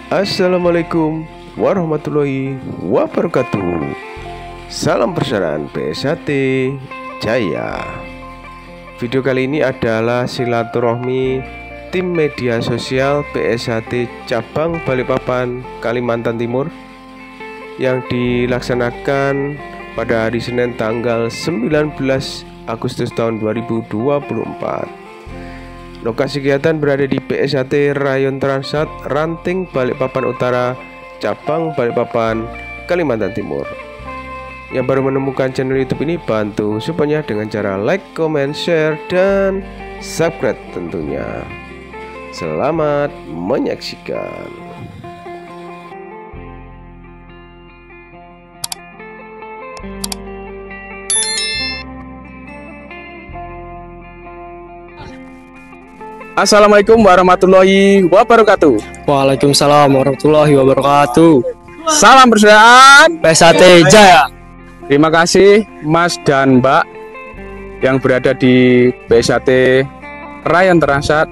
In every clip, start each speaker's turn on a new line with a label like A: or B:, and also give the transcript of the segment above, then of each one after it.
A: Assalamualaikum warahmatullahi wabarakatuh. Salam persaudaraan PSHT Jaya. Video kali ini adalah silaturahmi tim media sosial PSHT Cabang Balikpapan, Kalimantan Timur yang dilaksanakan pada hari Senin tanggal 19 Agustus tahun 2024. Lokasi kegiatan berada di PSHT Rayon Transat, Ranting, Balikpapan Utara, Cabang Balikpapan, Kalimantan Timur. Yang baru menemukan channel YouTube ini, bantu supportnya dengan cara like, comment, share, dan subscribe tentunya. Selamat menyaksikan.
B: Assalamualaikum warahmatullahi wabarakatuh.
C: Waalaikumsalam warahmatullahi wabarakatuh.
B: Salam persaudaraan
C: PSHT Jaya.
B: Terima kasih Mas dan Mbak yang berada di PSHT Rayon Transat,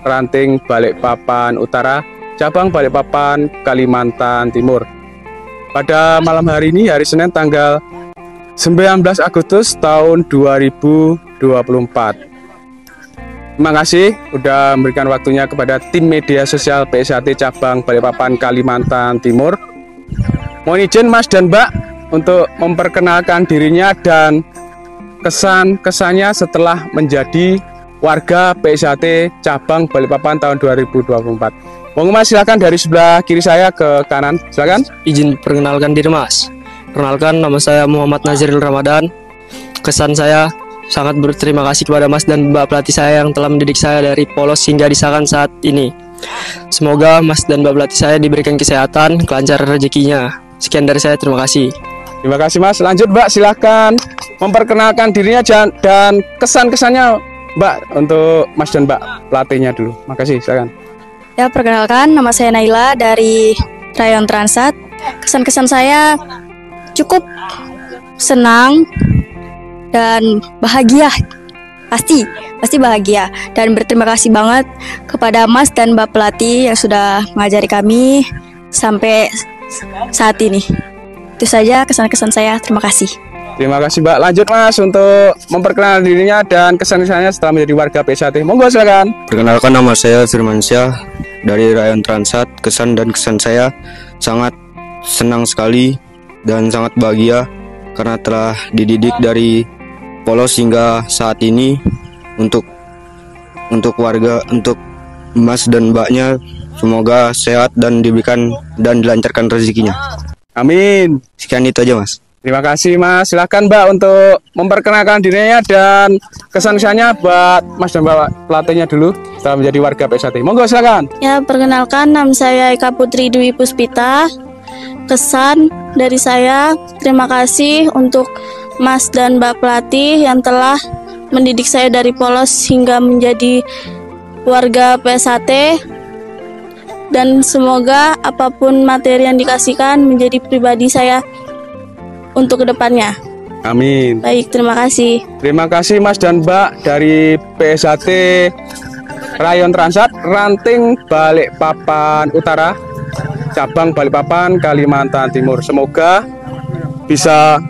B: Ranting, Balikpapan Utara, Cabang Balikpapan, Kalimantan Timur. Pada malam hari ini, hari Senin tanggal 19 Agustus tahun 2024. Terima kasih sudah memberikan waktunya kepada tim media sosial PSHT Cabang Balikpapan, Kalimantan Timur. Mohon izin Mas dan Mbak untuk memperkenalkan dirinya dan kesan-kesannya setelah menjadi warga PSHT Cabang Balikpapan tahun 2024. Mohon Mas, silakan dari sebelah kiri saya ke kanan, silakan.
C: Izin perkenalkan diri Mas. Perkenalkan, nama saya Muhammad Naziril Ramadan. Kesan saya sangat berterima kasih kepada Mas dan Mbak pelatih saya yang telah mendidik saya dari polos hingga disahkan saat ini. Semoga Mas dan Mbak pelatih saya diberikan kesehatan, kelancaran rezekinya. Sekian dari saya, terima kasih.
B: Terima kasih Mas. Lanjut Mbak, silahkan memperkenalkan dirinya dan kesan-kesannya Mbak untuk Mas dan Mbak pelatihnya dulu. Makasih, silakan.
D: Ya, perkenalkan, nama saya Naila dari Rayon Transat. Kesan-kesan saya cukup senang dan bahagia, pasti bahagia, dan berterima kasih banget kepada Mas dan Mbak pelatih yang sudah mengajari kami sampai saat ini. Itu saja kesan-kesan saya, terima kasih.
B: Terima kasih Mbak. Lanjut Mas untuk memperkenalkan dirinya dan kesan-kesannya setelah menjadi warga PSHT. Monggo silakan.
E: Perkenalkan, nama saya Firmansyah dari Rayon Transat. Kesan saya sangat senang sekali dan sangat bahagia karena telah dididik dari polos hingga saat ini untuk warga, untuk Mas dan Mbaknya, semoga sehat dan diberikan dan dilancarkan rezekinya.
B: Amin.
E: Sekian itu aja Mas.
B: Terima kasih Mas. Silakan Mbak untuk memperkenalkan dirinya dan kesan-kesannya buat Mas dan Mbak pelatihnya dulu setelah menjadi warga PSHT. Monggo silakan.
D: Ya, perkenalkan, nama saya Eka Putri Dwi Puspita. Kesan dari saya, terima kasih untuk Mas dan Mbak pelatih yang telah mendidik saya dari polos hingga menjadi warga PSHT, dan semoga apapun materi yang dikasihkan menjadi pribadi saya untuk kedepannya.
B: Amin.
D: Baik, terima kasih.
B: Terima kasih Mas dan Mbak dari PSHT Rayon Transat, Ranting, Balikpapan Utara, Cabang Balikpapan, Kalimantan Timur. Semoga bisa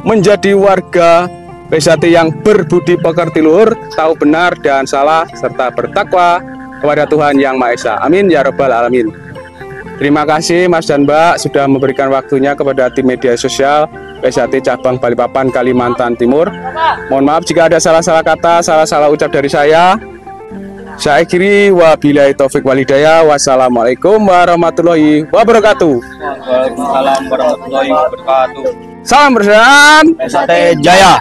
B: menjadi warga PSHT yang berbudi pekerti luhur, tahu benar dan salah, serta bertakwa kepada Tuhan Yang Maha Esa. Amin ya Rabbal Alamin. Terima kasih Mas dan Mbak sudah memberikan waktunya kepada tim media sosial PSHT Cabang Balikpapan, Kalimantan Timur. Mohon maaf jika ada salah-salah kata, salah-salah ucap dari saya. Saya akhiri, wabillahi taufik walhidayah. Wassalamualaikum warahmatullahi wabarakatuh.
F: Waalaikumsalam warahmatullahi wabarakatuh.
B: Salam persaudaraan
F: PSHT Jaya.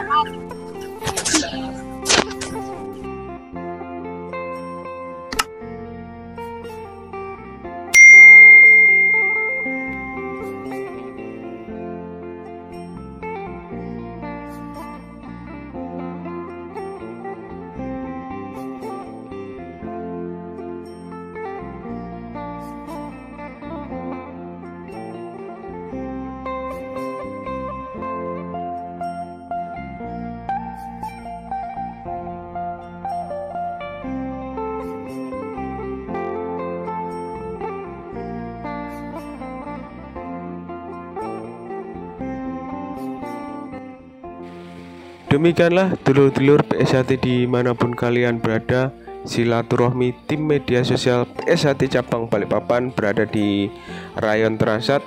A: Demikianlah dulur-dulur PSHT dimanapun kalian berada, silaturahmi tim media sosial PSHT cabang Balikpapan berada di Rayon Transat,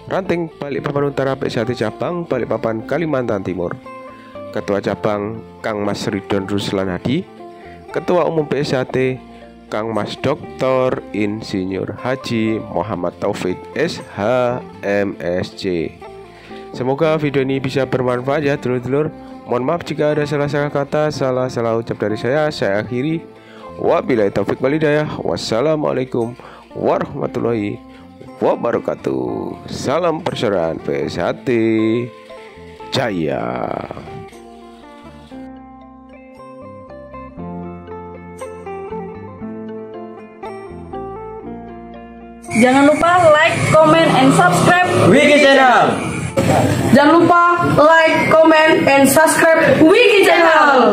A: Ranting Balikpapan Utara PSHT cabang Balikpapan Kalimantan Timur. Ketua cabang Kang Mas Ridon Ruslan Hadi, Ketua Umum PSHT Kang Mas Dr. Insinyur Haji Muhammad Taufik SH MSc. Semoga video ini bisa bermanfaat ya dulur-dulur. Mohon maaf jika ada salah-salah kata, salah ucap dari saya akhiri. Wabillahi taufik wal hidayah. Wassalamualaikum warahmatullahi wabarakatuh. Salam persaudaraan PSHT Jaya.
G: Jangan lupa like, comment, and subscribe
F: Wiki Channel.
G: Jangan lupa like, comment, and subscribe Wiki Channel.